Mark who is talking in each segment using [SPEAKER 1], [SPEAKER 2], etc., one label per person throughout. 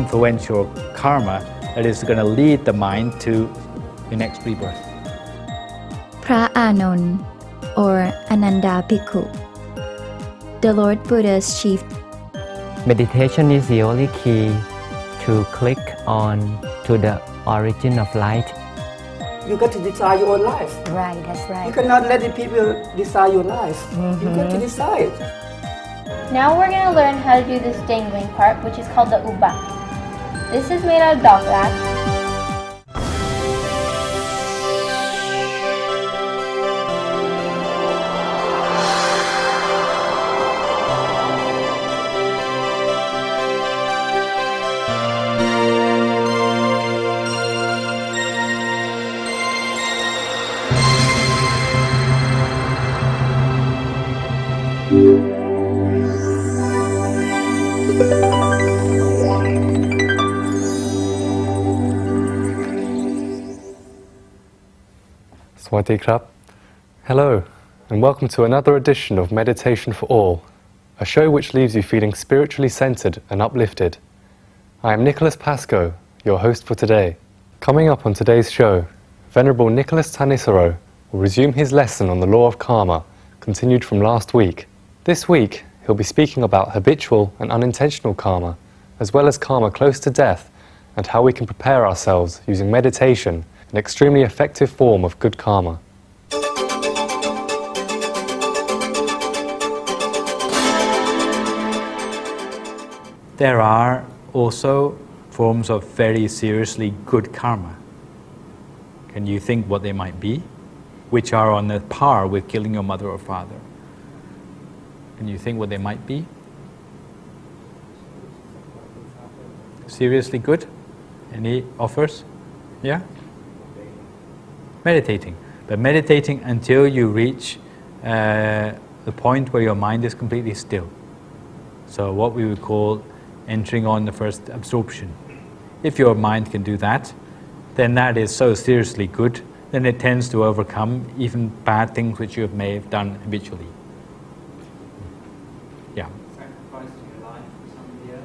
[SPEAKER 1] influential karma that is going to lead the mind to the next rebirth.
[SPEAKER 2] พระอานนท์ or Ananda Bhikkhu, the Lord Buddha's chief.
[SPEAKER 3] Meditation is the only key to click on to the origin of light.
[SPEAKER 4] You got to decide your own life.
[SPEAKER 5] Right, that's right.
[SPEAKER 4] You cannot let the people decide your life. You got to decide.
[SPEAKER 6] Now we're going to learn how to do this dangling part, which is called the uba. This is made out of dog wax.
[SPEAKER 7] Sawasdee krap. Hello, and welcome to another edition of Meditation for All, a show which leaves you feeling spiritually centered and uplifted. I am Nicholas Pascoe, your host for today. Coming up on today's show, Venerable Nicholas Thanissaro will resume his lesson on the law of karma, continued from last week. This week, he'll be speaking about habitual and unintentional karma, as well as karma close to death, and how we can prepare ourselves using meditation, an extremely effective form of good karma.
[SPEAKER 1] There are also forms of very seriously good karma. Can you think what they might be? Which are on the par with killing your mother or father? Can you think what they might be? Seriously good? Any offers? Yeah? Meditating. But meditating until you reach the point where your mind is completely still. So what we would call entering on the first absorption. If your mind can do that, then that is so seriously good, then it tends to overcome even bad things which you may have done habitually. Yeah.
[SPEAKER 8] Sacrificing your life for somebody else?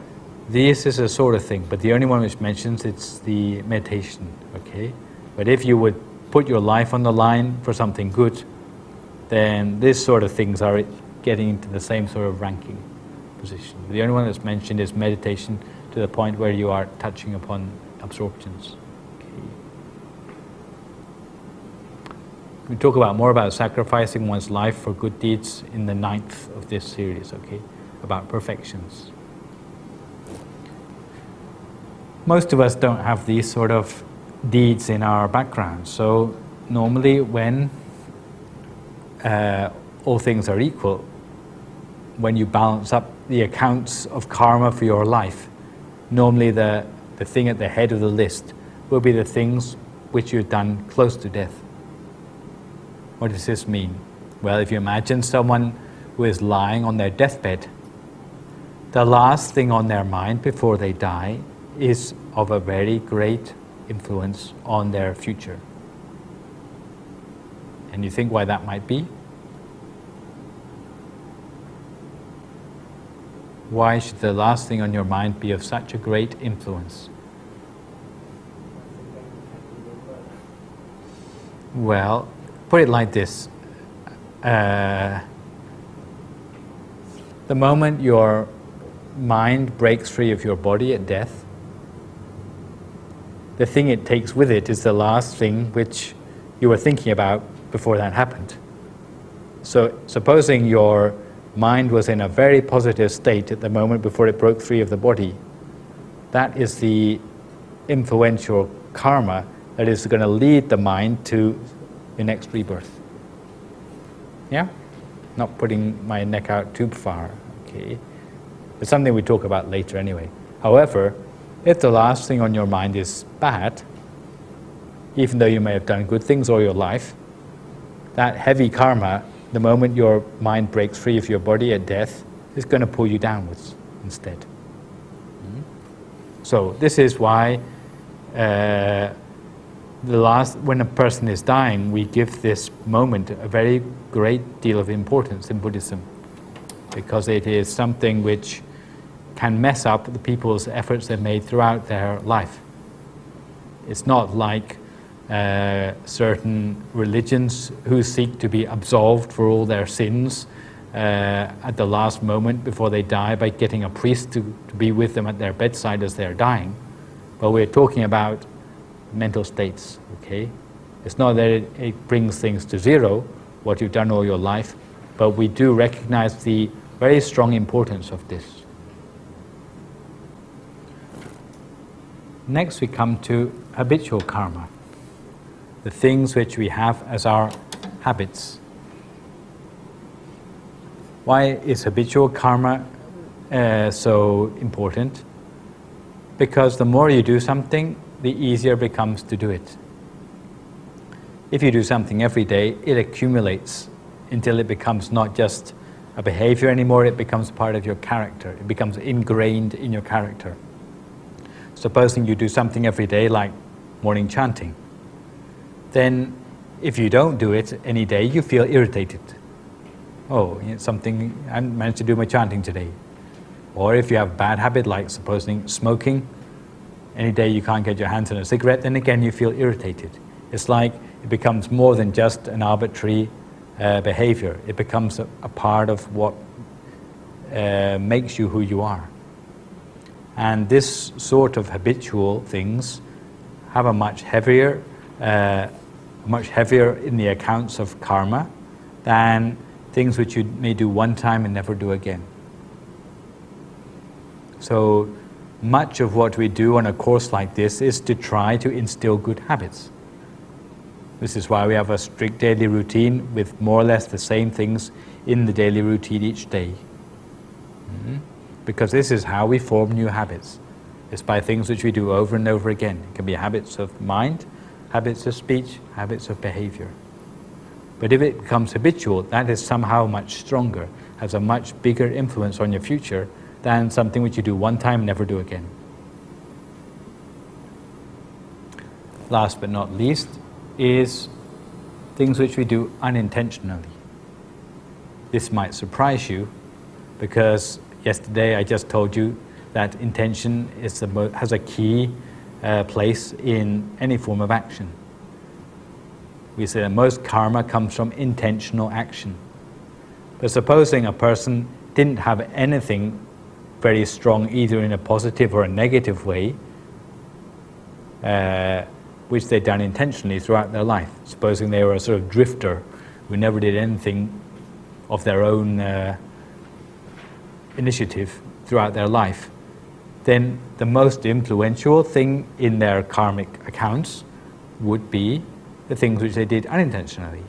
[SPEAKER 1] This is a sort of thing, but the only one which mentions it's the meditation, okay? But if you would put your life on the line for something good, then this sort of things are getting into the same sort of ranking position. The only one that's mentioned is meditation to the point where you are touching upon absorptions. Okay. We talk about more about sacrificing one's life for good deeds in the 9th of this series, okay? About perfections. Most of us don't have these sort of deeds in our background. So normally when all things are equal, when you balance up the accounts of karma for your life, normally the thing at the head of the list will be the things which you've done close to death. What does this mean? Well, if you imagine someone who is lying on their deathbed, the last thing on their mind before they die is of a very great influence on their future. And you think why that might be? Why should the last thing on your mind be of such a great influence? Well, put it like this. The moment your mind breaks free of your body at death, the thing it takes with it is the last thing which you were thinking about before that happened. So supposing your mind was in a very positive state at the moment before it broke free of the body, that is the influential karma that is going to lead the mind to the next rebirth. Yeah? Not putting my neck out too far, okay? It's something we talk about later anyway. However, if the last thing on your mind is bad, even though you may have done good things all your life, that heavy karma, the moment your mind breaks free of your body at death, is going to pull you downwards instead. So this is why when a person is dying, we give this moment a very great deal of importance in Buddhism, because it is something which can mess up the people's efforts they've made throughout their life. It's not like certain religions who seek to be absolved for all their sins at the last moment before they die by getting a priest to be with them at their bedside as they're dying. But we're talking about mental states, okay? It's not that it brings things to zero, what you've done all your life, but we do recognize the very strong importance of this. Next we come to habitual karma, the things which we have as our habits. Why is habitual karma so important? Because the more you do something, the easier it becomes to do it. If you do something every day, it accumulates until it becomes not just a behavior anymore, it becomes part of your character. It becomes ingrained in your character. Supposing you do something every day like morning chanting, then if you don't do it any day, you feel irritated. Oh, something, I managed to do my chanting today. Or if you have a bad habit like supposing smoking, any day you can't get your hands on a cigarette, then again you feel irritated. It's like it becomes more than just an arbitrary behavior. It becomes a part of what makes you who you are. And this sort of habitual things have a much heavier in the accounts of karma than things which you may do one time and never do again. So much of what we do on a course like this is to try to instill good habits. This is why we have a strict daily routine with more or less the same things in the daily routine each day. Because this is how we form new habits. It's by things which we do over and over again. It can be habits of mind, habits of speech, habits of behavior. But if it becomes habitual, that is somehow much stronger, has a much bigger influence on your future than something which you do one time and never do again. Last but not least is things which we do unintentionally. This might surprise you because yesterday I just told you that intention is has a key place in any form of action. We say that most karma comes from intentional action. But supposing a person didn't have anything very strong either in a positive or a negative way, which they'd done intentionally throughout their life. Supposing they were a sort of drifter who never did anything of their own initiative throughout their life, then the most influential thing in their karmic accounts would be the things which they did unintentionally.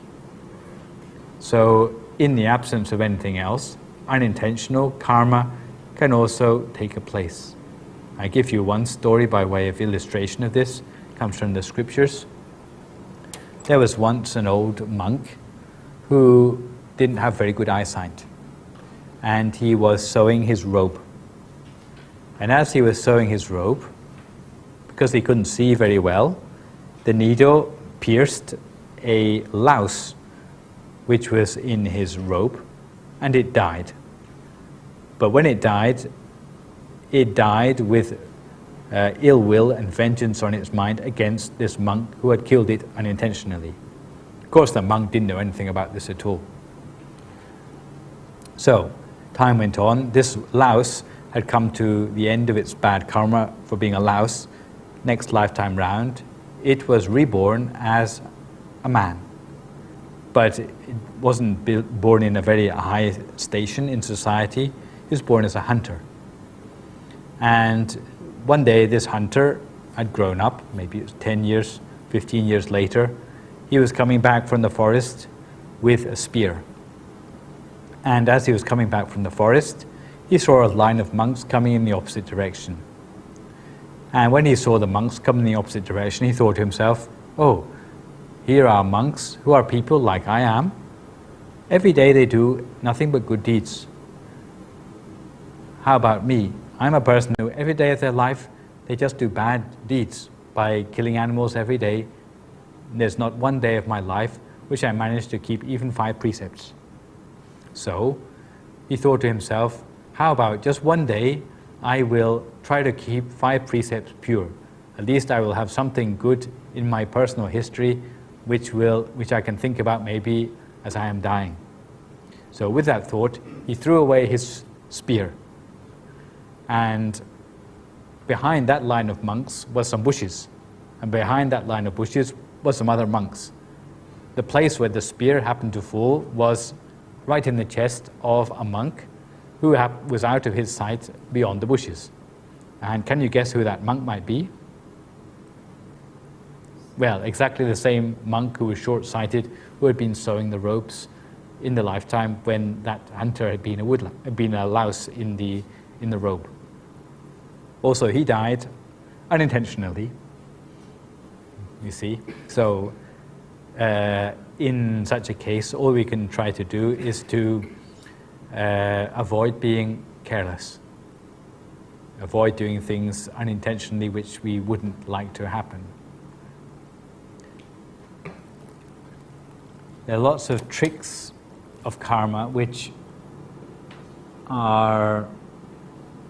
[SPEAKER 1] So in the absence of anything else, unintentional karma can also take a place. I give you one story by way of illustration of this. It comes from the scriptures. There was once an old monk who didn't have very good eyesight, and he was sewing his robe. And as he was sewing his robe, because he couldn't see very well, the needle pierced a louse which was in his robe, and it died. But when it died with ill will and vengeance on its mind against this monk who had killed it unintentionally. Of course, the monk didn't know anything about this at all. So, time went on. This louse had come to the end of its bad karma for being a louse. Next lifetime round, it was reborn as a man. But it wasn't born in a very high station in society. He was born as a hunter. And one day this hunter had grown up, maybe it was 10 years, 15 years later. He was coming back from the forest with a spear. And as he was coming back from the forest, he saw a line of monks coming in the opposite direction. And when he saw the monks come in the opposite direction, he thought to himself, oh, here are monks who are people like I am. Every day they do nothing but good deeds. How about me? I'm a person who every day of their life, they just do bad deeds by killing animals every day. There's not one day of my life which I manage to keep even 5 precepts. So he thought to himself, how about just one day I will try to keep 5 precepts pure. At least I will have something good in my personal history which I can think about maybe as I am dying. So with that thought, he threw away his spear. And behind that line of monks was some bushes. And behind that line of bushes was some other monks. The place where the spear happened to fall was right in the chest of a monk who was out of his sight beyond the bushes. And can you guess who that monk might be? Well, exactly the same monk who was short-sighted, who had been sewing the ropes in the lifetime when that hunter had been a louse in the robe. Also, he died unintentionally, you see. So in such a case, all we can try to do is to avoid being careless, avoid doing things unintentionally which we wouldn't like to happen. There are lots of tricks of karma which are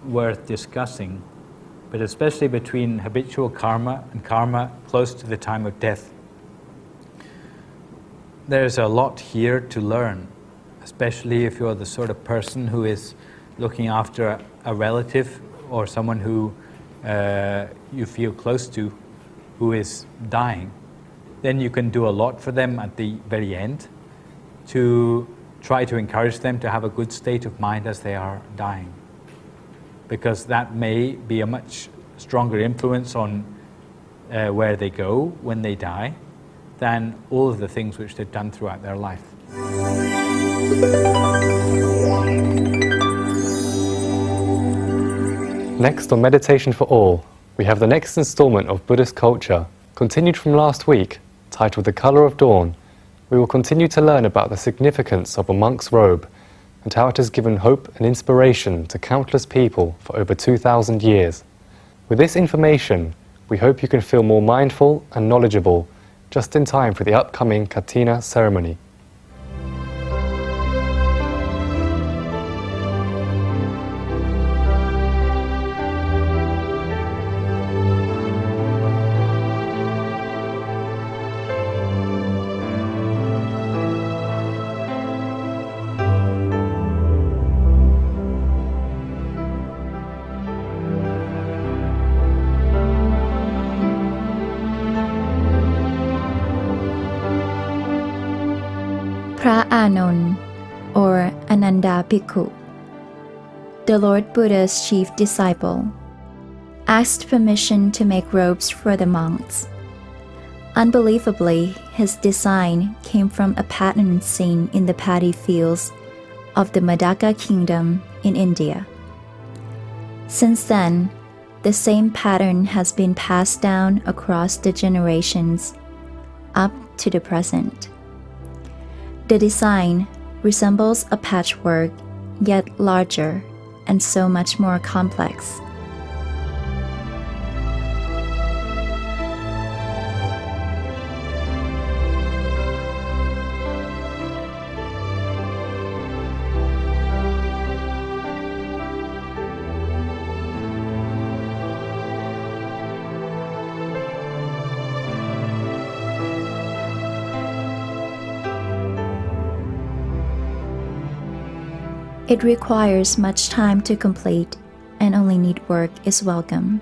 [SPEAKER 1] worth discussing, but especially between habitual karma and karma close to the time of death. There's a lot here to learn, especially if you're the sort of person who is looking after a relative or someone who you feel close to who is dying. Then you can do a lot for them at the very end to try to encourage them to have a good state of mind as they are dying, because that may be a much stronger influence on where they go when they die than all of the things which they've done throughout their life.
[SPEAKER 7] Next on Meditation for All, we have the next installment of Buddhist culture, continued from last week, titled The Colour of Dawn. We will continue to learn about the significance of a monk's robe and how it has given hope and inspiration to countless people for over 2,000 years. With this information, we hope you can feel more mindful and knowledgeable just in time for the upcoming Katina ceremony.
[SPEAKER 2] Phra Anon, or Ananda Bhikkhu, the Lord Buddha's chief disciple, asked permission to make robes for the monks. Unbelievably, his design came from a pattern seen in the paddy fields of the Madaka kingdom in India. Since then, the same pattern has been passed down across the generations up to the present. The design resembles a patchwork, yet larger and so much more complex. It requires much time to complete, and only neat work is welcome.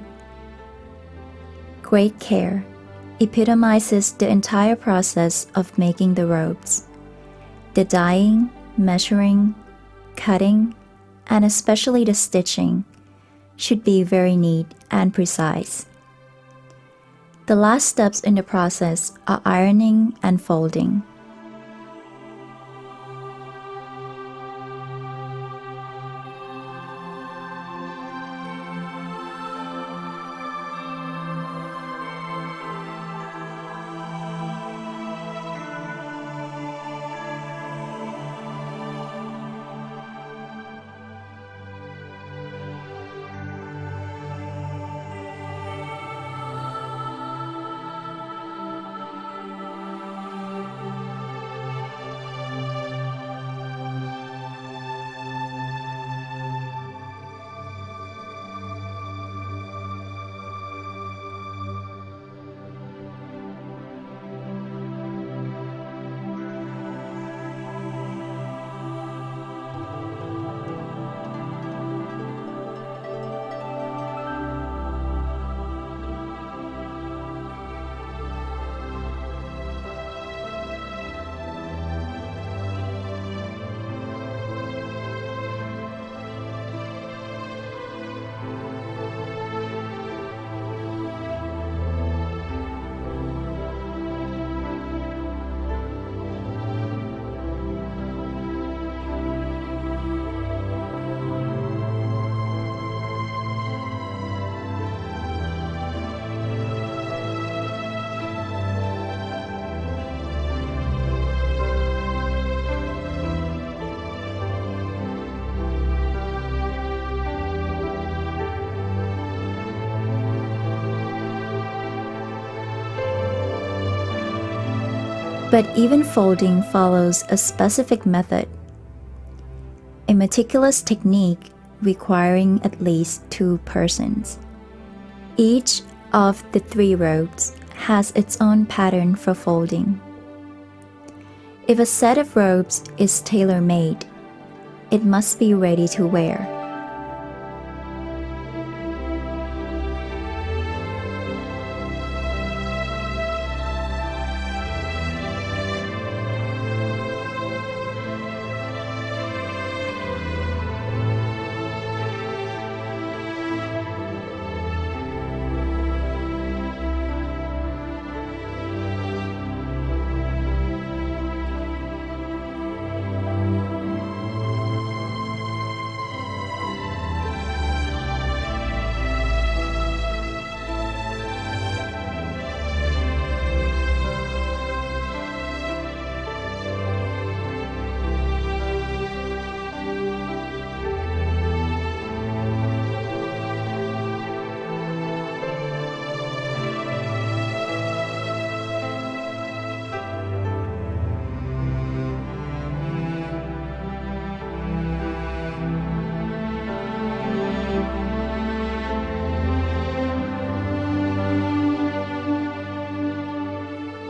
[SPEAKER 2] Great care epitomizes the entire process of making the robes. The dyeing, measuring, cutting, and especially the stitching should be very neat and precise. The last steps in the process are ironing and folding. But even folding follows a specific method, a meticulous technique requiring at least 2 persons. Each of the 3 robes has its own pattern for folding. If a set of robes is tailor-made, it must be ready to wear.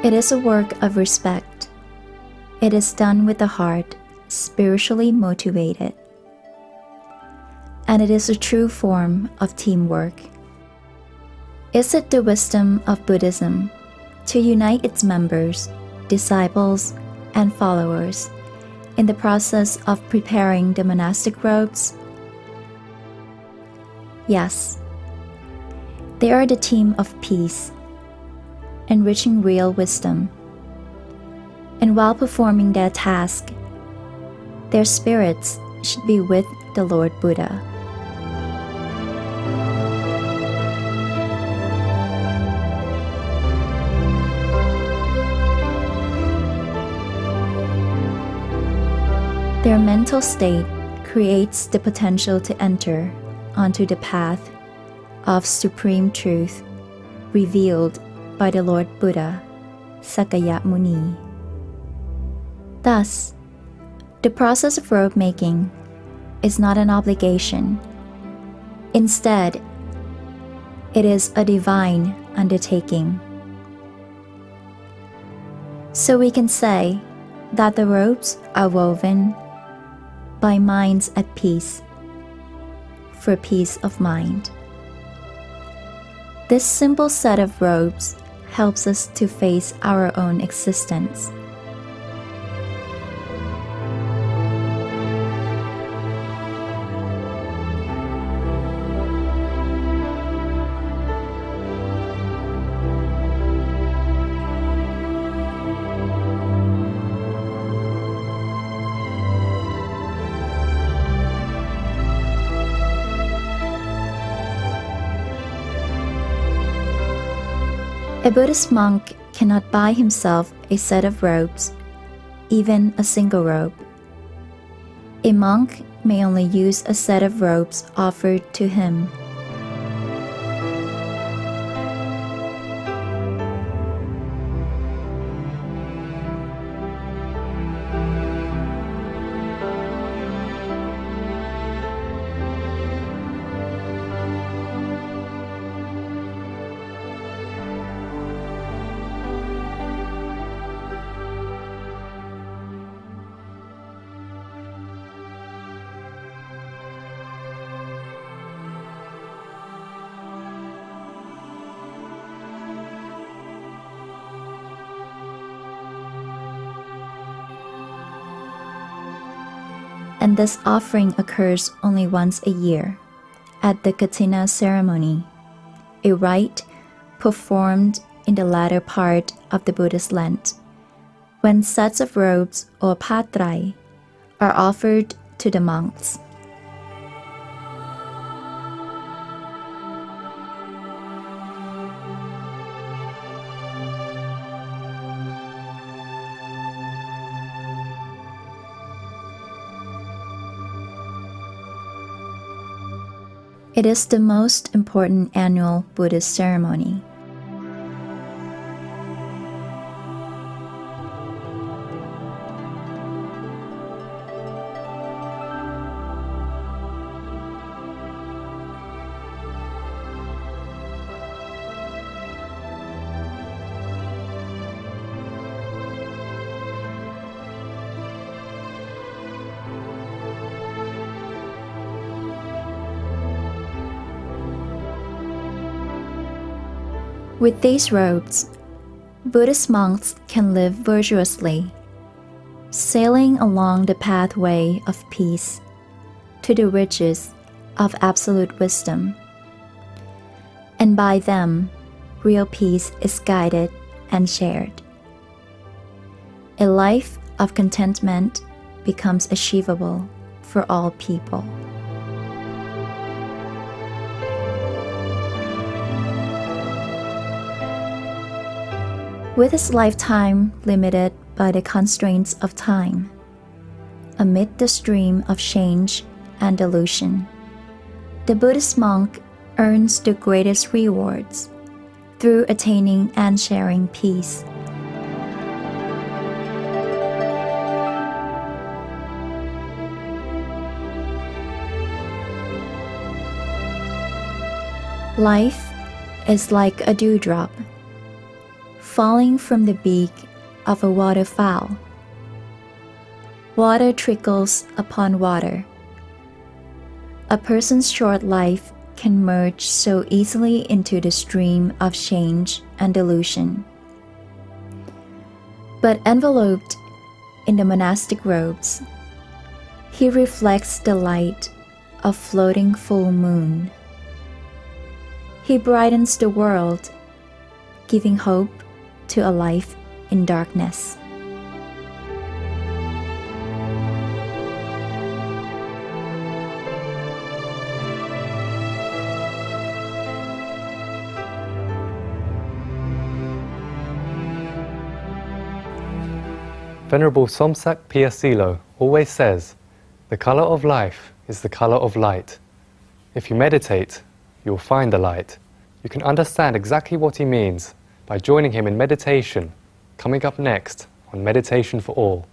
[SPEAKER 2] It is a work of respect. It is done with the heart, spiritually motivated. And it is a true form of teamwork. Is it the wisdom of Buddhism to unite its members, disciples, and followers in the process of preparing the monastic robes? Yes. They are the team of peace, enriching real wisdom. And while performing their task, their spirits should be with the Lord Buddha. Their mental state creates the potential to enter onto the path of supreme truth revealed by the Lord Buddha, Sakaya Muni. Thus, the process of robe making is not an obligation. Instead, it is a divine undertaking. So we can say that the robes are woven by minds at peace, for peace of mind. This simple set of robes helps us to face our own existence. A Buddhist monk cannot buy himself a set of robes, even a single robe. A monk may only use a set of robes offered to him. And this offering occurs only once a year, at the Katina ceremony, a rite performed in the latter part of the Buddhist Lent, when sets of robes or patrai are offered to the monks. It is the most important annual Buddhist ceremony. With these robes, Buddhist monks can live virtuously, sailing along the pathway of peace to the riches of absolute wisdom. And by them, real peace is guided and shared. A life of contentment becomes achievable for all people. With his lifetime limited by the constraints of time, amid the stream of change and delusion, the Buddhist monk earns the greatest rewards through attaining and sharing peace. Life is like a dewdrop falling from the beak of a waterfowl. Water trickles upon water. A person's short life can merge so easily into the stream of change and delusion. But enveloped in the monastic robes, he reflects the light of floating full moon. He brightens the world, giving hope to a life in darkness.
[SPEAKER 7] Venerable Somsak Pyasilo always says, "The color of life is the color of light." If you meditate, you'll find the light. You can understand exactly what he means by joining him in meditation, coming up next on Meditation for All.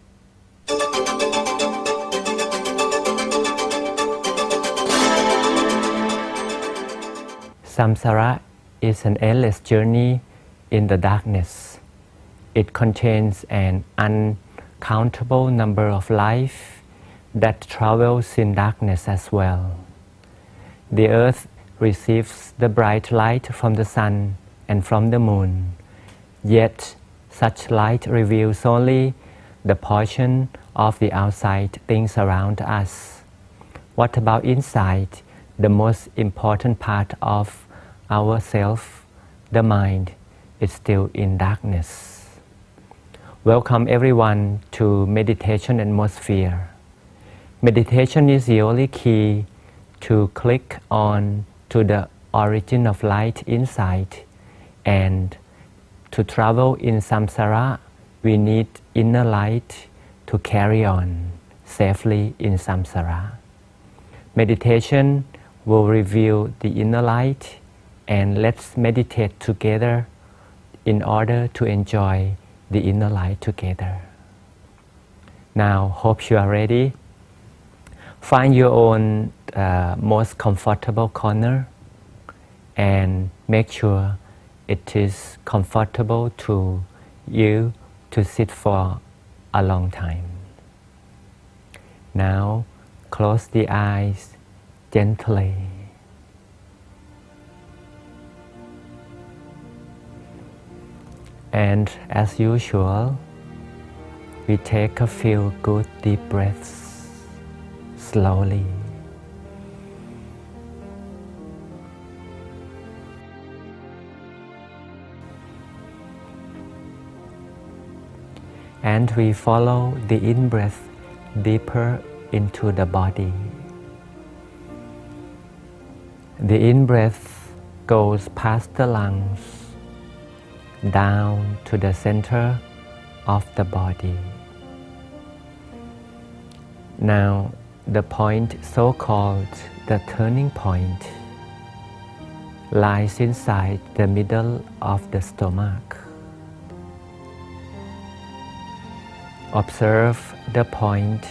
[SPEAKER 3] Samsara is an endless journey in the darkness. It contains an uncountable number of life that travels in darkness as well. The earth receives the bright light from the sun and from the moon, yet such light reveals only the portion of the outside things around us. What about inside, the most important part of ourself, the mind, is still in darkness? Welcome everyone to Meditation Atmosphere. Meditation is the only key to click on to the origin of light inside, and to travel in samsara, we need inner light to carry on safely in samsara. Meditation will reveal the inner light, and let's meditate together in order to enjoy the inner light together. Now, hope you are ready. Find your own most comfortable corner and make sure it is comfortable to you to sit for a long time. Now, close the eyes gently. And as usual, we take a few good deep breaths slowly. And we follow the in-breath deeper into the body. The in-breath goes past the lungs, down to the center of the body. Now, the point so-called the turning point lies inside the middle of the stomach. Observe the point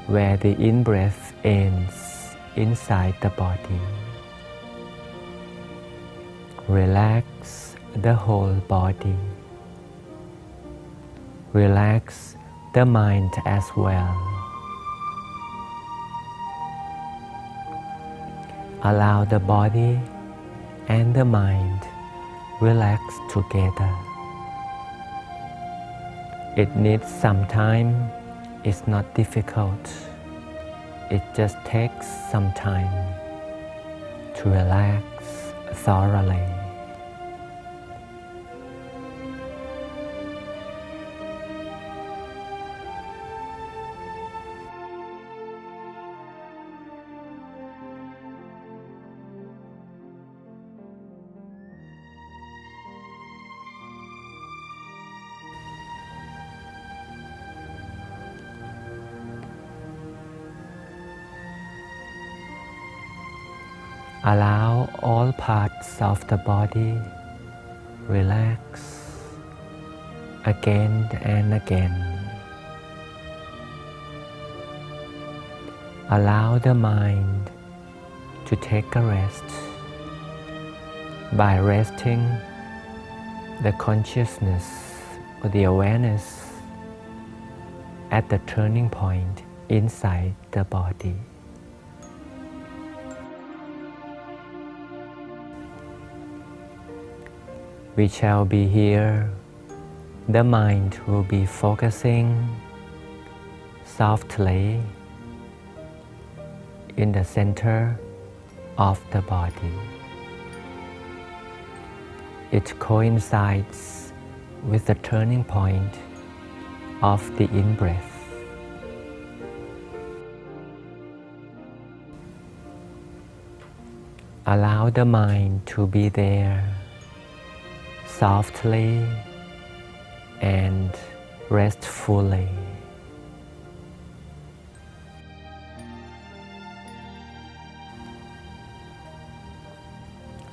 [SPEAKER 3] where the in-breath ends inside the body. Relax the whole body. Relax the mind as well. Allow the body and the mind relax together. It needs some time. It's not difficult. It just takes some time to relax thoroughly. Allow all parts of the body relax again and again. Allow the mind to take a rest by resting the consciousness or the awareness at the turning point inside the body. We shall be here. The mind will be focusing softly in the center of the body. It coincides with the turning point of the in-breath. Allow the mind to be there softly and restfully.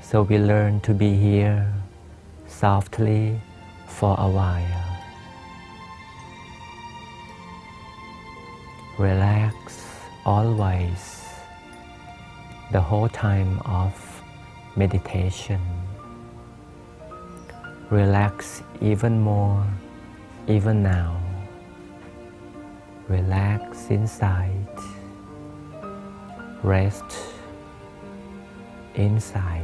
[SPEAKER 3] So we learn to be here softly for a while. Relax always, the whole time of meditation. Relax even more, even now. Relax inside. Rest inside.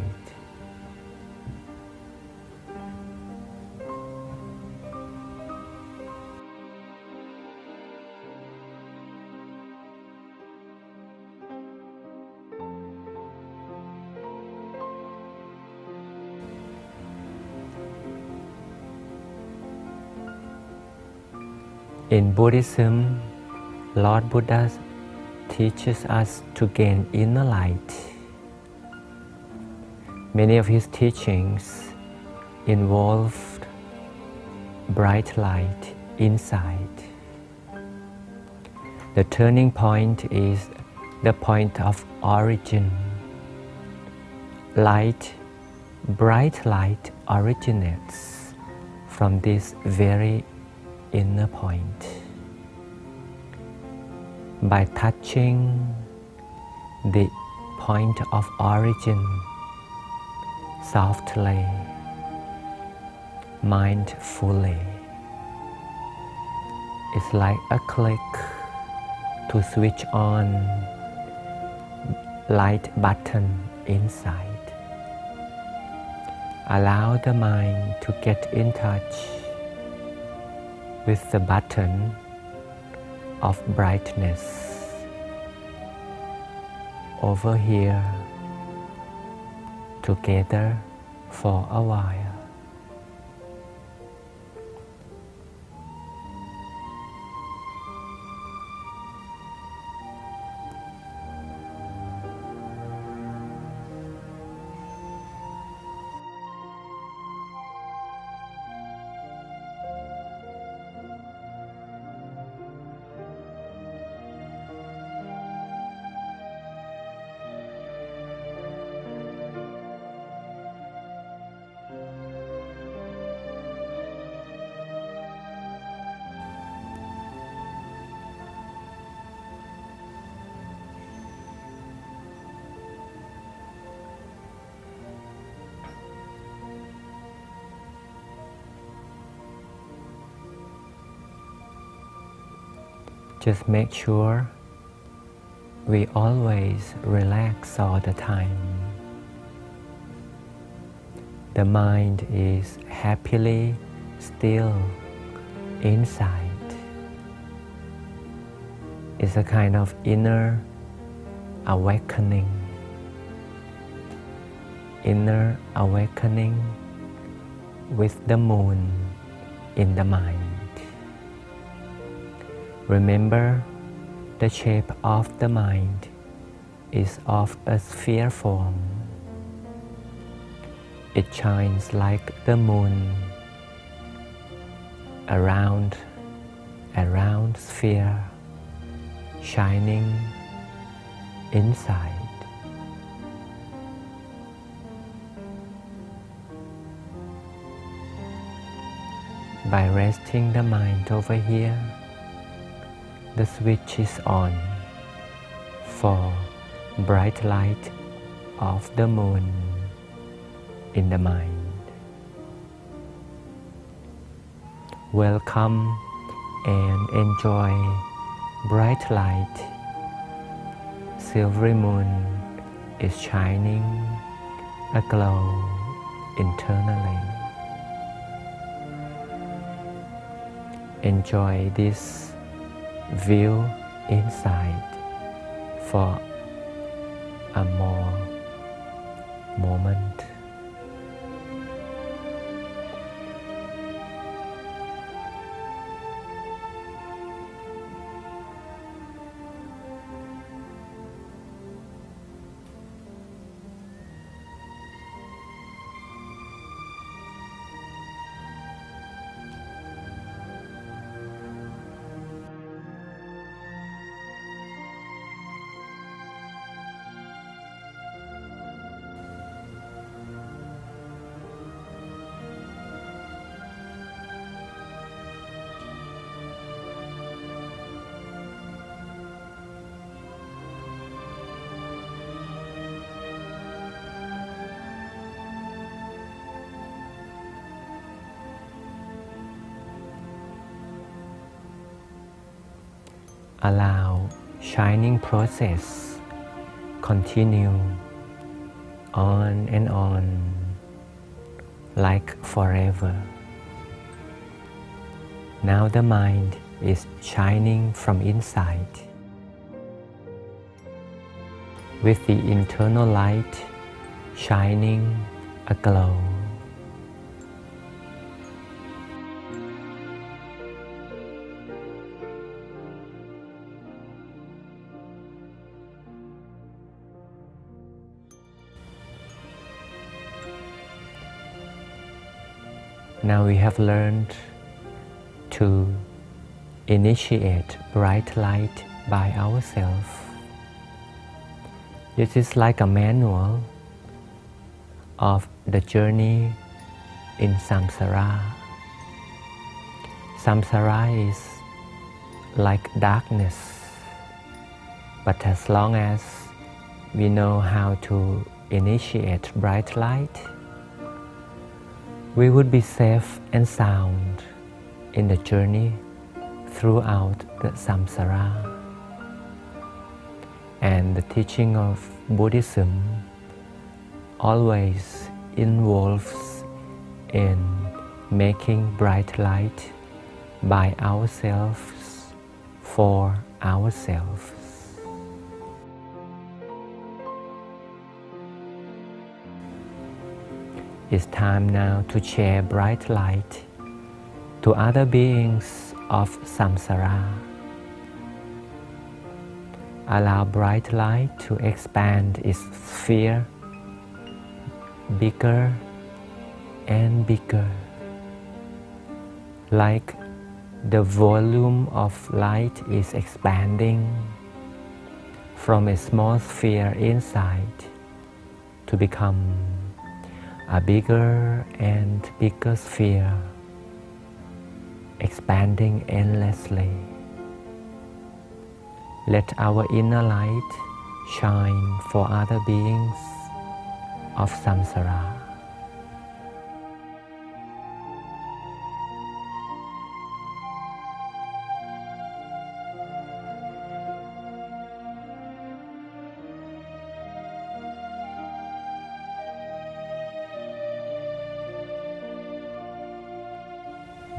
[SPEAKER 3] In Buddhism, Lord Buddha teaches us to gain inner light. Many of his teachings involved bright light inside. The turning point is the point of origin. Light, bright light originates from this very inner point. By touching the point of origin softly, mindfully, it's like a click to switch on light button inside. Allow the mind to get in touch with the button of brightness over here together for a while. Just make sure we always relax all the time. The mind is happily still inside. It's a kind of inner awakening. Inner awakening with the moon in the mind. Remember, the shape of the mind is of a sphere form. It shines like the moon around sphere, shining inside. By resting the mind over here, the switch is on for bright light of the moon in the mind. Welcome and enjoy bright light. Silvery moon is shining aglow internally. Enjoy this view inside for a more moment. Allow shining process continue on and on like forever. Now the mind is shining from inside with the internal light shining aglow. Now we have learned to initiate bright light by ourselves. This is like a manual of the journey in samsara. Samsara is like darkness, but as long as we know how to initiate bright light, we would be safe and sound in the journey throughout the samsara. And the teaching of Buddhism always involves in making bright light by ourselves, for ourselves. It's time now to share bright light to other beings of samsara. Allow bright light to expand its sphere bigger and bigger, like the volume of light is expanding from a small sphere inside to become a bigger and bigger sphere, expanding endlessly. Let our inner light shine for other beings of samsara.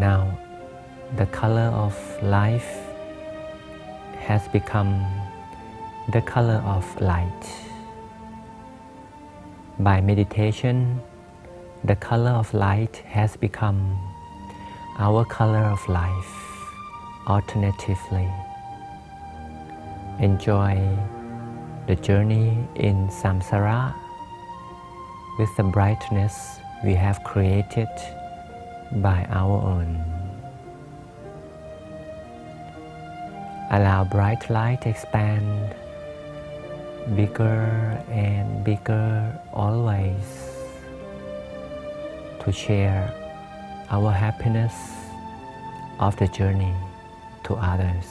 [SPEAKER 3] Now the color of life has become the color of light. By meditation, the color of light has become our color of life. Alternatively, enjoy the journey in samsara with the brightness we have created by our own. Allow bright light expand bigger and bigger always to share our happiness of the journey to others.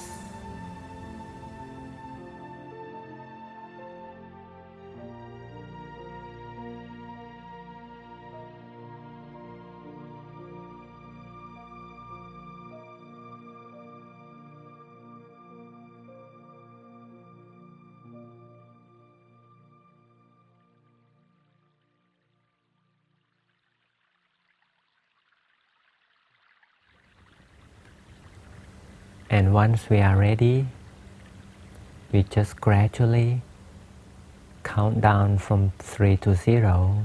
[SPEAKER 3] And once we are ready, we just gradually count down from 3 to 0.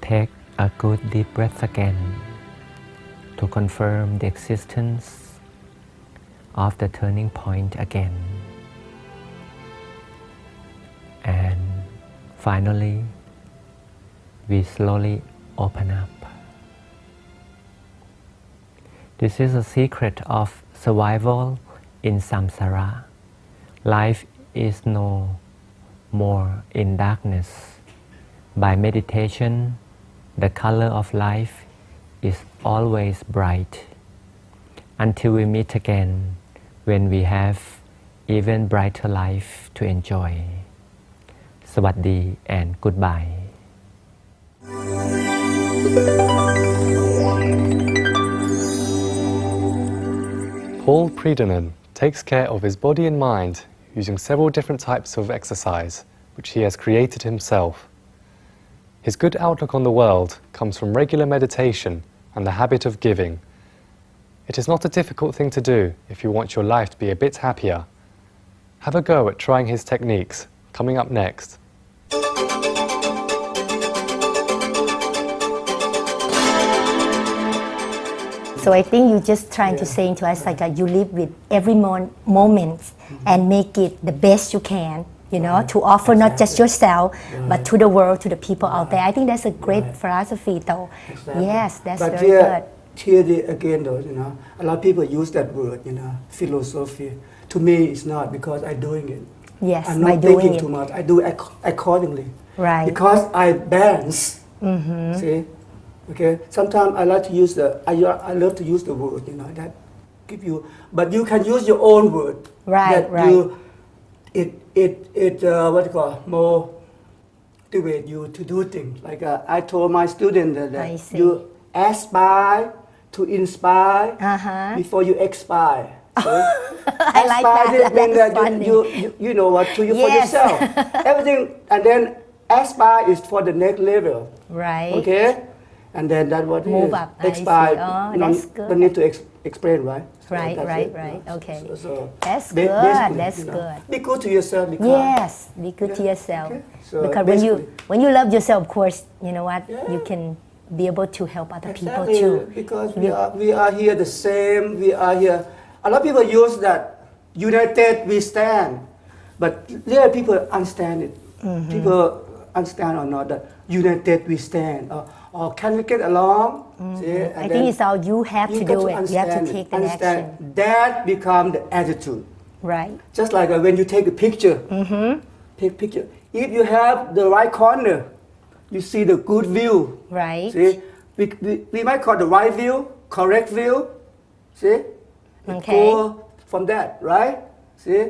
[SPEAKER 3] Take a good deep breath again to confirm the existence of the turning point again. And finally, we slowly open up. This is a secret of survival in samsara. Life is no more in darkness. By meditation, the color of life is always bright. Until we meet again, when we have even brighter life to enjoy. สวัสดี and goodbye.
[SPEAKER 7] Paul Priedemann takes care of his body and mind using several different types of exercise, which he has created himself. His good outlook on the world comes from regular meditation and the habit of giving. It is not a difficult thing to do if you want your life to be a bit happier. Have a go at trying his techniques, coming up next.
[SPEAKER 5] So I think you're just trying to say to us like you live with every moment and make it the best you can, you know, to offer not just yourself, but to the world, to the people out there. I think that's a great philosophy though. Yes, that's
[SPEAKER 4] but
[SPEAKER 5] very good.
[SPEAKER 4] Here again though, you know, a lot of people use that word, you know, philosophy. To me, it's not because I'm doing it.
[SPEAKER 5] Yes,
[SPEAKER 4] I'm
[SPEAKER 5] by
[SPEAKER 4] not
[SPEAKER 5] doing
[SPEAKER 4] thinking
[SPEAKER 5] it.
[SPEAKER 4] too much. I do accordingly.
[SPEAKER 5] Right.
[SPEAKER 4] Because I balance. See? Okay. Sometimes I like to use I love to use the word, you know, that give you, but you can use your own word.
[SPEAKER 5] Right,
[SPEAKER 4] that
[SPEAKER 5] right.
[SPEAKER 4] What you call, motivate you to do things. Like I told my students
[SPEAKER 5] I
[SPEAKER 4] that
[SPEAKER 5] see.
[SPEAKER 4] you aspire to inspire before you expire.
[SPEAKER 5] I like that.
[SPEAKER 4] Aspire means
[SPEAKER 5] That's
[SPEAKER 4] that
[SPEAKER 5] funny.
[SPEAKER 4] you know what to you for
[SPEAKER 5] Yes.
[SPEAKER 4] yourself. Everything, and then aspire is for the next level.
[SPEAKER 5] Right.
[SPEAKER 4] Okay, and then that what
[SPEAKER 5] Move
[SPEAKER 4] is
[SPEAKER 5] up, I see.
[SPEAKER 4] expire.
[SPEAKER 5] Oh, that's good.
[SPEAKER 4] Don't need to explain, right? So
[SPEAKER 5] Right,
[SPEAKER 4] that's
[SPEAKER 5] right,
[SPEAKER 4] it.
[SPEAKER 5] right. Okay.
[SPEAKER 4] So
[SPEAKER 5] That's
[SPEAKER 4] ba-
[SPEAKER 5] good,
[SPEAKER 4] basically,
[SPEAKER 5] that's
[SPEAKER 4] you know,
[SPEAKER 5] good.
[SPEAKER 4] Be good to yourself. Be kind.
[SPEAKER 5] Yes, be good to
[SPEAKER 4] Yeah,
[SPEAKER 5] yourself.
[SPEAKER 4] okay. So
[SPEAKER 5] Because
[SPEAKER 4] basically-
[SPEAKER 5] when you love yourself, of course, you know what,
[SPEAKER 4] Yeah.
[SPEAKER 5] you can be able to help other people
[SPEAKER 4] Exactly,
[SPEAKER 5] too.
[SPEAKER 4] because we are here the same. We are here. A lot of people use that united we stand, but there people understand it. People understand or not that united we stand, or can we get along? See, and
[SPEAKER 5] I
[SPEAKER 4] then
[SPEAKER 5] think it's all you have to
[SPEAKER 4] got
[SPEAKER 5] do it. You have to
[SPEAKER 4] understand
[SPEAKER 5] take the
[SPEAKER 4] understand.
[SPEAKER 5] action.
[SPEAKER 4] That become the attitude.
[SPEAKER 5] Right.
[SPEAKER 4] Just like when you take a picture, take picture. If you have the right corner, you see the good view.
[SPEAKER 5] Right.
[SPEAKER 4] See, we might call the right view, correct view. See, It
[SPEAKER 5] Okay.
[SPEAKER 4] go from that, right? See,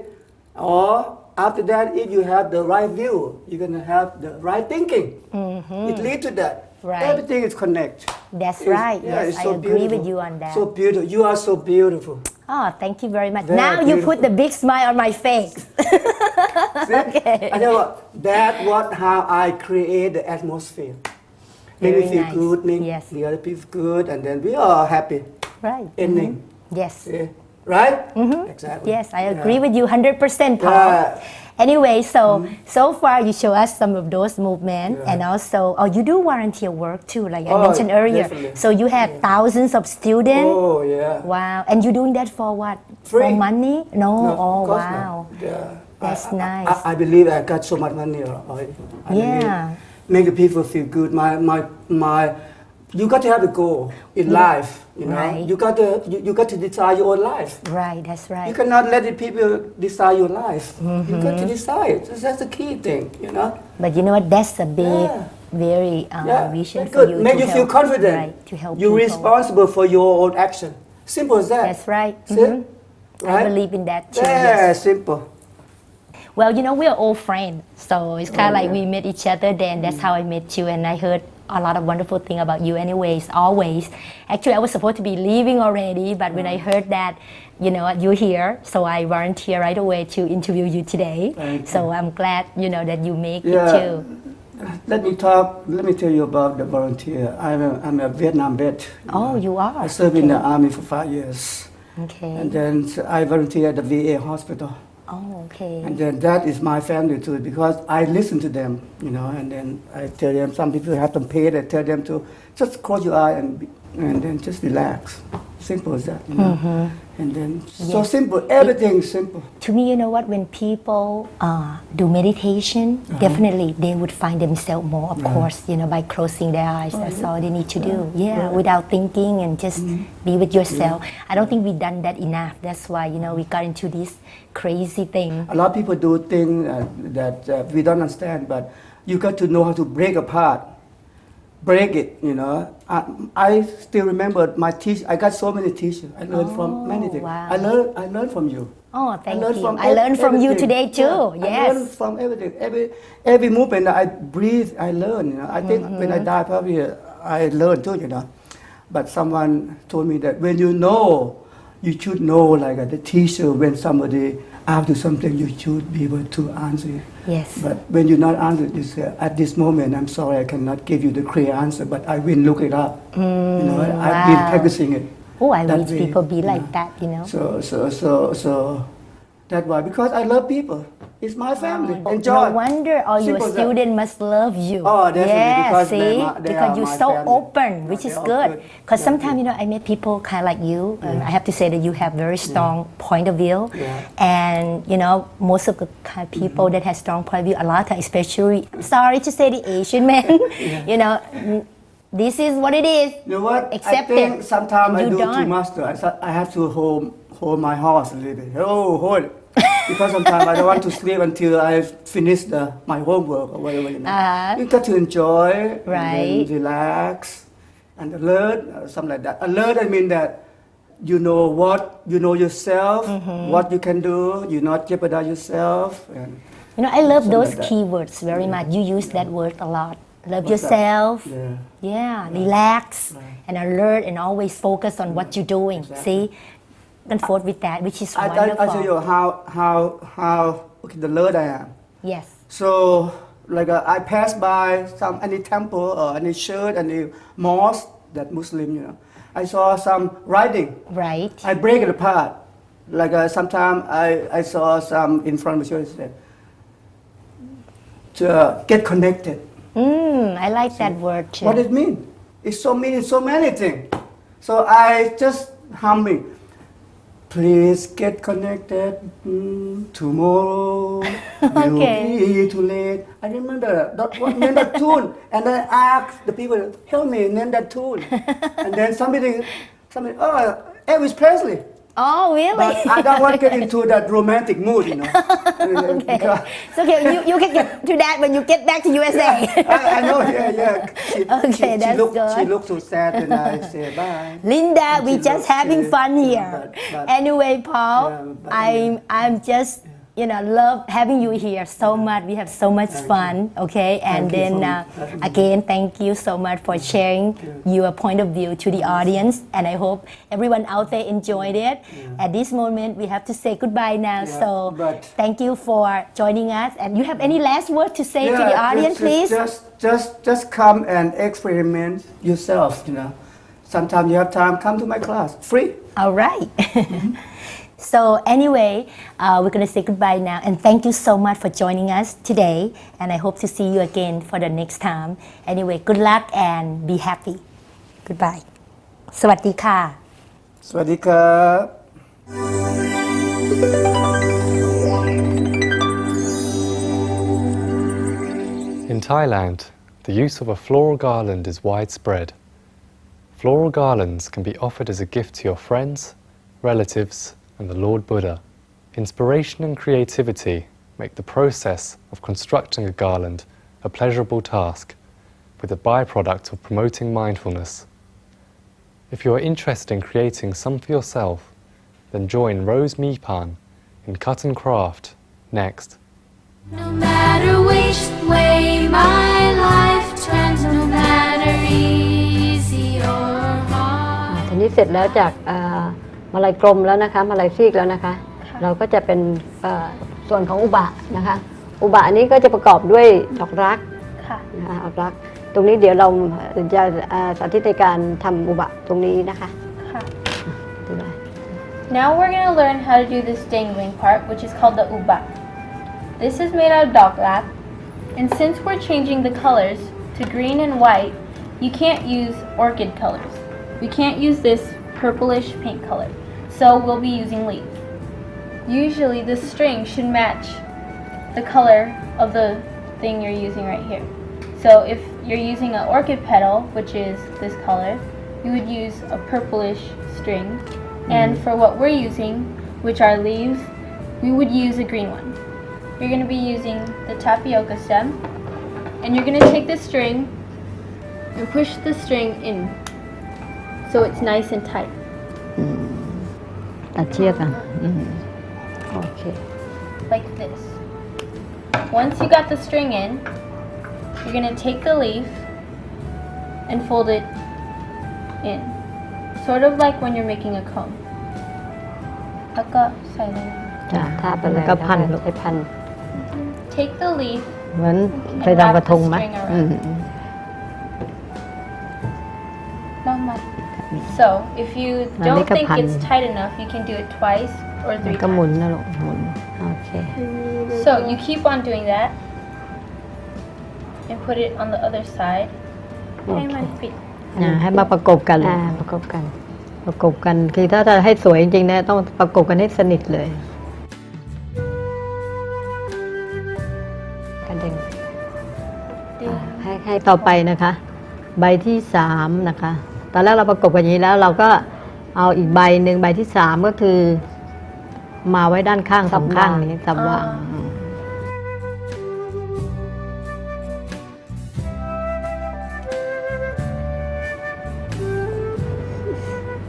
[SPEAKER 4] or after that, if you have the right view, you're gonna have the right thinking. It leads to that.
[SPEAKER 5] Right.
[SPEAKER 4] Everything is connected.
[SPEAKER 5] That's
[SPEAKER 4] It's-
[SPEAKER 5] right.
[SPEAKER 4] yeah,
[SPEAKER 5] Yes,
[SPEAKER 4] it's
[SPEAKER 5] I
[SPEAKER 4] so
[SPEAKER 5] agree
[SPEAKER 4] beautiful.
[SPEAKER 5] with you on that.
[SPEAKER 4] So beautiful. You are so beautiful.
[SPEAKER 5] Oh, thank you very much.
[SPEAKER 4] Very
[SPEAKER 5] Now you put
[SPEAKER 4] beautiful.
[SPEAKER 5] the big smile on my face.
[SPEAKER 4] See? I tell you what, how I create the atmosphere. make me
[SPEAKER 5] Very
[SPEAKER 4] feel
[SPEAKER 5] nice.
[SPEAKER 4] good, make
[SPEAKER 5] Yes.
[SPEAKER 4] the other people good, and then we are happy.
[SPEAKER 5] Right.
[SPEAKER 4] Ending.
[SPEAKER 5] Yes.
[SPEAKER 4] Yeah. Right? Exactly.
[SPEAKER 5] Yes, I agree with you 100%, Paul.
[SPEAKER 4] Yeah.
[SPEAKER 5] Anyway, so far you show us some of those movements, and also, you do volunteer work too, like I
[SPEAKER 4] Oh,
[SPEAKER 5] mentioned earlier.
[SPEAKER 4] definitely.
[SPEAKER 5] So you had thousands of students.
[SPEAKER 4] Oh, yeah.
[SPEAKER 5] Wow, and you're doing that for what?
[SPEAKER 4] Free.
[SPEAKER 5] For money? No.
[SPEAKER 4] No,
[SPEAKER 5] Oh,
[SPEAKER 4] of course
[SPEAKER 5] wow.
[SPEAKER 4] not. Yeah.
[SPEAKER 5] That's
[SPEAKER 4] I-
[SPEAKER 5] nice.
[SPEAKER 4] I believe I got so much money already. I
[SPEAKER 5] Yeah.
[SPEAKER 4] believe make the people feel good. You got to have a goal in life. You know,
[SPEAKER 5] Right.
[SPEAKER 4] you got to decide your own life.
[SPEAKER 5] Right, that's right.
[SPEAKER 4] You cannot let the people decide your life. You got
[SPEAKER 5] Mm-hmm.
[SPEAKER 4] to decide. That's the key thing. You know.
[SPEAKER 5] But you know what? That's a big,
[SPEAKER 4] Yeah.
[SPEAKER 5] very
[SPEAKER 4] Yeah.
[SPEAKER 5] vision
[SPEAKER 4] That's
[SPEAKER 5] for
[SPEAKER 4] good.
[SPEAKER 5] you.
[SPEAKER 4] Make
[SPEAKER 5] to
[SPEAKER 4] you feel
[SPEAKER 5] help,
[SPEAKER 4] confident.
[SPEAKER 5] Right, to help
[SPEAKER 4] You're
[SPEAKER 5] people.
[SPEAKER 4] responsible for your own action. Simple as that.
[SPEAKER 5] That's right.
[SPEAKER 4] See?
[SPEAKER 5] Mhm.
[SPEAKER 4] Right?
[SPEAKER 5] I believe in that too.
[SPEAKER 4] Yeah,
[SPEAKER 5] Yes.
[SPEAKER 4] simple.
[SPEAKER 5] Well, you know, we're old friends, so it's kind of like
[SPEAKER 4] yeah.
[SPEAKER 5] we met each other then. That's how I met you, and I heard a lot of wonderful things about you anyways, always. Actually, I was supposed to be leaving already, but when I heard that, you know, you're here, so I volunteer right away to interview you today.
[SPEAKER 4] Thank
[SPEAKER 5] So I'm glad, you know, that you make it
[SPEAKER 4] Yeah.
[SPEAKER 5] too.
[SPEAKER 4] Let me tell you about the volunteer. I'm a Vietnam vet.
[SPEAKER 5] Oh, you are?
[SPEAKER 4] I served in the army for 5 years.
[SPEAKER 5] Okay.
[SPEAKER 4] And then I volunteer at the VA hospital.
[SPEAKER 5] Oh, okay.
[SPEAKER 4] And then that is my family too, because I listen to them, you know, and then I tell them, some people have them paid, I tell them to just close your eye and then just relax. Simple as that, you know. And then, so
[SPEAKER 5] Yes.
[SPEAKER 4] simple, everything is simple.
[SPEAKER 5] To me, you know what, when people do meditation, definitely they would find themselves more, of course, you know, by closing their eyes. That's all they need to do. Yeah, without thinking and just be with yourself. I don't think we've done that enough. That's why, you know, we got into this crazy thing.
[SPEAKER 4] A lot of people do things that we don't understand, but you got to know how to break apart. Break it, you know. I still remember my teacher. I got so many teachers. I learned from many things.
[SPEAKER 5] wow.
[SPEAKER 4] I learned from you.
[SPEAKER 5] Oh, thank you.
[SPEAKER 4] from
[SPEAKER 5] I learned from you
[SPEAKER 4] everything.
[SPEAKER 5] today too.
[SPEAKER 4] Yeah, I learned
[SPEAKER 5] Yes.
[SPEAKER 4] from everything. Every movement that I breathe, I learn. You know. I think when I die, probably I learn too. You know. But someone told me that when you know, you should know. Like the teacher, when somebody asks you something, you should be able to answer it.
[SPEAKER 5] Yes.
[SPEAKER 4] But when you not answer, you say, at this moment, I'm sorry, I cannot give you the clear answer, but I will look it up. You know, I've been
[SPEAKER 5] wow.
[SPEAKER 4] practicing it.
[SPEAKER 5] Oh, I
[SPEAKER 4] that
[SPEAKER 5] wish
[SPEAKER 4] way,
[SPEAKER 5] people be
[SPEAKER 4] you
[SPEAKER 5] like
[SPEAKER 4] know.
[SPEAKER 5] that, you know.
[SPEAKER 4] So that's why, because I love people. It's my family. Enjoy.
[SPEAKER 5] No wonder all your
[SPEAKER 4] Simple as that.
[SPEAKER 5] students must love you.
[SPEAKER 4] Oh, definitely,
[SPEAKER 5] Yeah,
[SPEAKER 4] because
[SPEAKER 5] see,
[SPEAKER 4] they are
[SPEAKER 5] because you're
[SPEAKER 4] my
[SPEAKER 5] so
[SPEAKER 4] family.
[SPEAKER 5] open, which
[SPEAKER 4] Yeah,
[SPEAKER 5] is
[SPEAKER 4] they're all
[SPEAKER 5] good.
[SPEAKER 4] good.
[SPEAKER 5] Because
[SPEAKER 4] Yeah,
[SPEAKER 5] sometimes,
[SPEAKER 4] good.
[SPEAKER 5] you know, I meet people kind of like you, and I have to say that you have very strong point of view.
[SPEAKER 4] Yeah.
[SPEAKER 5] And, you know, most of the kind of people that have strong point of view, a lot of times, especially, sorry to say the Asian men, you know, this is what it is.
[SPEAKER 4] You know what?
[SPEAKER 5] Accept
[SPEAKER 4] I think
[SPEAKER 5] it.
[SPEAKER 4] sometimes I
[SPEAKER 5] You
[SPEAKER 4] do too
[SPEAKER 5] don't.
[SPEAKER 4] much. I have to hold my horse a little bit. Oh, hold it. Because sometimes I don't want to sleep until I finish my homework or whatever. You know.
[SPEAKER 5] Uh-huh.
[SPEAKER 4] You got to enjoy,
[SPEAKER 5] Right.
[SPEAKER 4] and then relax, and alert, something like that. Alert, I mean that you know yourself, what you can do. You not jeopardize yourself. And
[SPEAKER 5] You know, I love
[SPEAKER 4] Something
[SPEAKER 5] those
[SPEAKER 4] like that.
[SPEAKER 5] keywords very much. You use that word a lot. Love
[SPEAKER 4] What's that?
[SPEAKER 5] yourself.
[SPEAKER 4] Yeah.
[SPEAKER 5] Yeah, relax and alert and always focus on what you're doing.
[SPEAKER 4] Exactly.
[SPEAKER 5] See, and forth with that, which is
[SPEAKER 4] I
[SPEAKER 5] wonderful.
[SPEAKER 4] tell you how okay, alert I am.
[SPEAKER 5] Yes.
[SPEAKER 4] So, like I pass by any temple or any church, any mosque that Muslim, you know, I saw some writing.
[SPEAKER 5] Right.
[SPEAKER 4] I break it apart. Like sometimes I saw some in front of the church said to get connected.
[SPEAKER 5] I like that word too.
[SPEAKER 4] What it mean? It so means so many things. So I just humming. Please get connected tomorrow. Will be too late. I remember that what name that tune, and I asked the people, help me name that tune. And then somebody, oh, Elvis Presley.
[SPEAKER 5] Oh, really?
[SPEAKER 4] But I don't want to get into that romantic mood, you know.
[SPEAKER 5] Okay.
[SPEAKER 4] Because
[SPEAKER 5] It's okay. You can get to that when you get back to USA.
[SPEAKER 4] I know, yeah.
[SPEAKER 5] Okay, that's good.
[SPEAKER 4] She looked so sad, and I said bye.
[SPEAKER 5] Linda,
[SPEAKER 4] And
[SPEAKER 5] we
[SPEAKER 4] she
[SPEAKER 5] just
[SPEAKER 4] looked,
[SPEAKER 5] having fun here.
[SPEAKER 4] but-
[SPEAKER 5] Anyway, Paul,
[SPEAKER 4] Yeah, but-
[SPEAKER 5] I'm just love having you here so much. We have so much fun, okay? And
[SPEAKER 4] Thank you
[SPEAKER 5] then
[SPEAKER 4] for having me.
[SPEAKER 5] again, thank you so much for sharing your point of view to the audience. And I hope everyone out there enjoyed it. At this moment, we have to say goodbye now.
[SPEAKER 4] Yeah,
[SPEAKER 5] So
[SPEAKER 4] but-
[SPEAKER 5] thank you for joining us. And you have any last word to say to the audience, please?
[SPEAKER 4] Just come and experiment yourself. Sometimes you have time, come to my class, free.
[SPEAKER 5] All right. So anyway, we're going to say goodbye now. And thank you so much for joining us today. And I hope to see you again for the next time. Anyway, good luck and be happy. Goodbye. สวัสดีค่ะ
[SPEAKER 4] สวัสดีครับ
[SPEAKER 7] In Thailand, the use of a floral garland is widespread. Floral garlands can be offered as a gift to your friends, relatives, and the Lord Buddha. Inspiration and creativity make the process of constructing a garland a pleasurable task, with a byproduct of promoting mindfulness. If you are interested in creating some for yourself, then join Rose Mipan in Cut and Craft next.
[SPEAKER 9] No matter which way my life turns, no matter easy or hard.
[SPEAKER 10] ทีนี้เสร็จแล้วจากมาลัยกลมแล้วนะคะมาลัยซีกแล้วนะคะ เราก็จะเป็นส่วนของอุบะนะคะ อุบะนี้ก็จะประกอบด้วยดอกรัก
[SPEAKER 6] ค่ะ
[SPEAKER 10] นะคะดอกรัก ตรงนี้เดี๋ยวเราจะสาธิตในการทำอุบะตรงนี้นะคะ
[SPEAKER 6] ค่ะ
[SPEAKER 10] ดูได้
[SPEAKER 6] Now we're going to learn how to do this dangling part, which is called the uba. This is made out of doglap, and since we're changing the colors to green and white, you can't use orchid colors. We can't use this purplish pink color, so we'll be using leaf. Usually the string should match the color of the thing you're using right here. So if you're using an orchid petal, which is this color, you would use a purplish string. And for what we're using, which are leaves, we would use a green one. You're going to be using the tapioca stem, and you're going to take the string and push the string in so it's nice and tight.
[SPEAKER 10] ตัดเชือกอ่ะโอเค
[SPEAKER 6] Like this. Once you got the string in, you're going to take the leaf and fold it in. Sort of like when you're making a cone. แล้วก็ใส่เลย
[SPEAKER 10] จ้ะทาไปเลยก็พันลูกให้พัน
[SPEAKER 6] Take the leaf
[SPEAKER 10] เหมือนไปทำกระทงไหม
[SPEAKER 6] So if you don't
[SPEAKER 10] Make a
[SPEAKER 6] think
[SPEAKER 10] pun.
[SPEAKER 6] it's tight enough, you can do it twice or
[SPEAKER 10] มัน
[SPEAKER 6] three
[SPEAKER 10] ก็หมุน
[SPEAKER 6] times.
[SPEAKER 10] นะลูกหมุนโอเค
[SPEAKER 6] So you keep on doing that and put it on the other side. Hey, my feet.
[SPEAKER 10] ให้มาประกบกันประกบกัน ประกบกันคือถ้าจะให้สวยจริงๆนะต้องประกบกันให้สนิทเลยกันเด้งให้ต่อไปนะคะ ใบที่3นะคะตอนแรกเราประกบกันอย่างนี้แล้วเราก็เอาอีกใบหนึ่งใบที่3ก็คือมาไว้ด้านข้างสองข้างนี้สำว่าง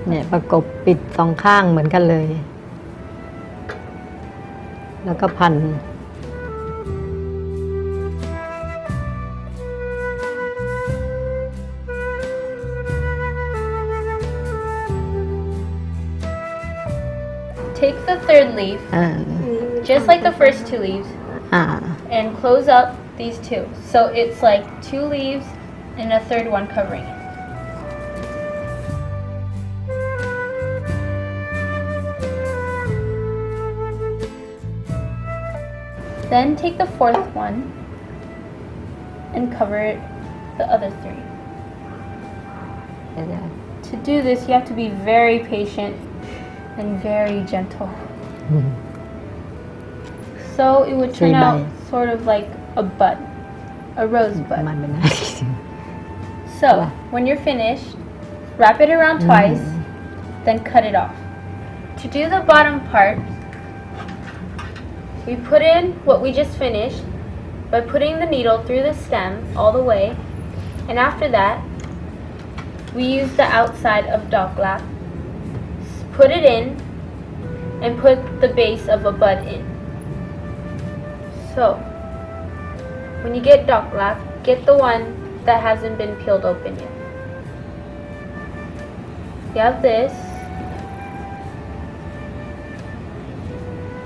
[SPEAKER 10] เนี่ยประกบปิดสองข้างเหมือนกันเลย แล้วก็พัน
[SPEAKER 6] Take the third leaf, just like the first two leaves, and close up these two. So it's like 2 leaves and a third one covering it. Then take the fourth one and cover it the other 3. To do this, you have to be very patient and very gentle. So it would turn out sort of like a bud, a rose bud. So when you're finished, wrap it around twice, then cut it off. To do the bottom part, we put in what we just finished by putting the needle through the stem all the way, and after that, we use the outside of doglap, put it in, and put the base of a bud in. So, when you get dog lap, get the one that hasn't been peeled open yet. You have this,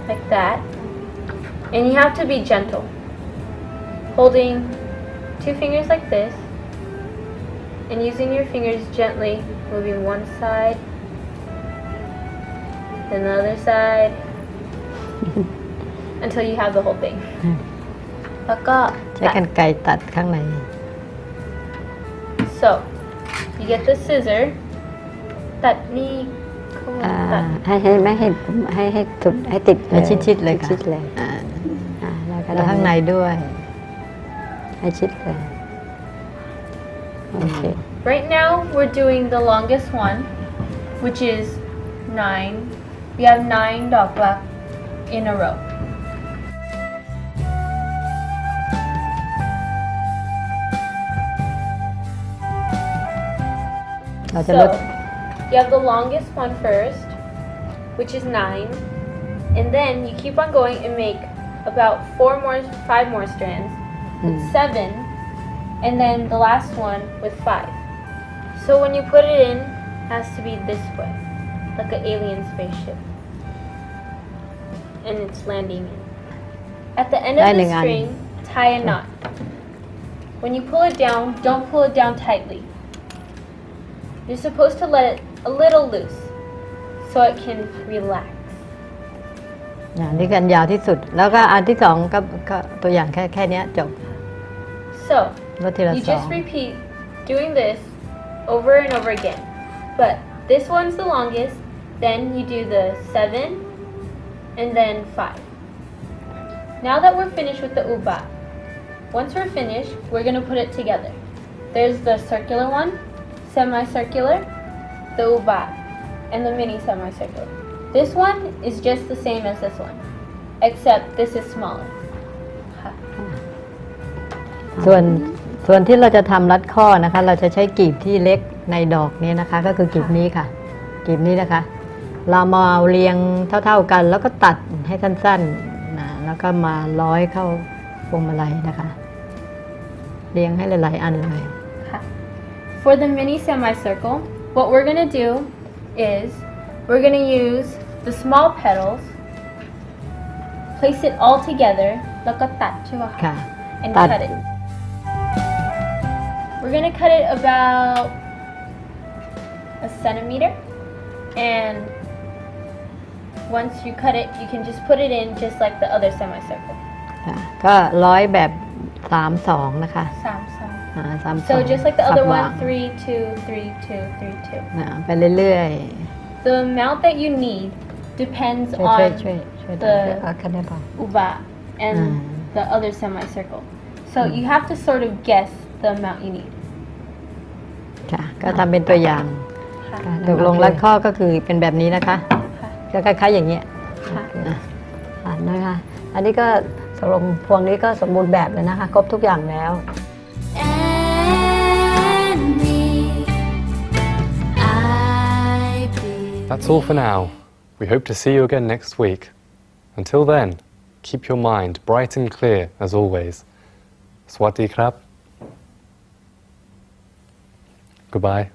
[SPEAKER 6] like that, and you have to be gentle, holding 2 fingers like this, and using your fingers gently, moving one side, then the other side, until you have the whole thing. แล้วก็
[SPEAKER 10] ใช้กรรไกรตัดข้างใน
[SPEAKER 6] So, you get the scissor ตัดนี่ข้างบนตัด
[SPEAKER 11] ให้ไม่ให้สุดให้ติด
[SPEAKER 10] ให้ชิดๆเลยค่ะ
[SPEAKER 11] ชิดๆเลย
[SPEAKER 10] อ่า
[SPEAKER 11] แล้วก็
[SPEAKER 10] แล้วข้างในด้วย
[SPEAKER 11] ให้ชิดเลยโอเค
[SPEAKER 6] Right now, we're doing the longest one, which is 9. We have 9 dog black in a row. So, you have the longest one first, which is 9, and then you keep on going and make about 5 more strands with 7, and then the last one with 5. So when you put it in, it has to be this way, like an alien spaceship, and it's landing in. At the end of the
[SPEAKER 10] Landing on.
[SPEAKER 6] string, tie a knot. When you pull it down, don't pull it down tightly. You're supposed to let it a little loose so it can relax.
[SPEAKER 10] นี่กันยาวที่สุด แล้วก็อันที่สองก็ตัวอย่างแค่เนี้ยจบ
[SPEAKER 6] So,
[SPEAKER 10] ลดทีละ
[SPEAKER 6] you
[SPEAKER 10] สอง
[SPEAKER 6] just repeat doing this over and over again. But this one's the longest, then you do the 7, and then 5. Now that we're finished with the uba, once we're finished, we're going to put it together. There's the circular one, semicircular, the uba, and the mini semicircular. This one is just the same as this one, except this is smaller.
[SPEAKER 10] ส่วนที่เราจะทำรัดข้อนะคะ เราจะใช้กลีบที่เล็กในดอกนี้นะคะ ก็คือกลีบนี้ค่ะกลีบนี้นะคะ เรามาเรียงเท่าๆกัน แล้วก็ตัดให้สั้นๆนะแล้วก็มาร้อยเข้าพวงมาลัยนะคะ เรียงให้หลายๆอันเลย
[SPEAKER 6] For the mini semicircle, what we're going to do is we're going to use the small petals, place it all together, แล้วก็ตัดใช่ไหมคะ
[SPEAKER 10] ค่ะ
[SPEAKER 6] and
[SPEAKER 10] ตัด
[SPEAKER 6] cut it. We're going to cut it about a centimeter, and once you cut it, you can just put it in just like the other semicircle.
[SPEAKER 10] ค่ะก็ร้อยแบบ3-2นะคะ 3-2
[SPEAKER 6] So just like the other
[SPEAKER 10] สับวาง
[SPEAKER 6] one, 3, 2, 3, 2, 3, 2.
[SPEAKER 10] นะไปเรื่อย
[SPEAKER 6] The amount that you need depends
[SPEAKER 10] ๆ ช่วย
[SPEAKER 6] on
[SPEAKER 10] ช่วย
[SPEAKER 6] the
[SPEAKER 11] เอาแค่นี้พอ
[SPEAKER 6] uba and the other semicircle. So you have to sort of guess the amount you need.
[SPEAKER 10] ค่ะก็ทำเป็นตัวอย่างตกลงรัดข้อก็คือเป็นแบบนี้นะคะก็คล้ายๆอย่างเงี้ย
[SPEAKER 11] ผ่านนะคะอันนี้ก็ตกลงพวงนี้ก็สมบูรณ์แบบเลยนะคะครบทุกอย่างแล้ว
[SPEAKER 9] And me, I believe.
[SPEAKER 7] That's all for now. We hope to see you again next week. Until then, keep your mind bright and clear as always. Sawasdee krab. Goodbye.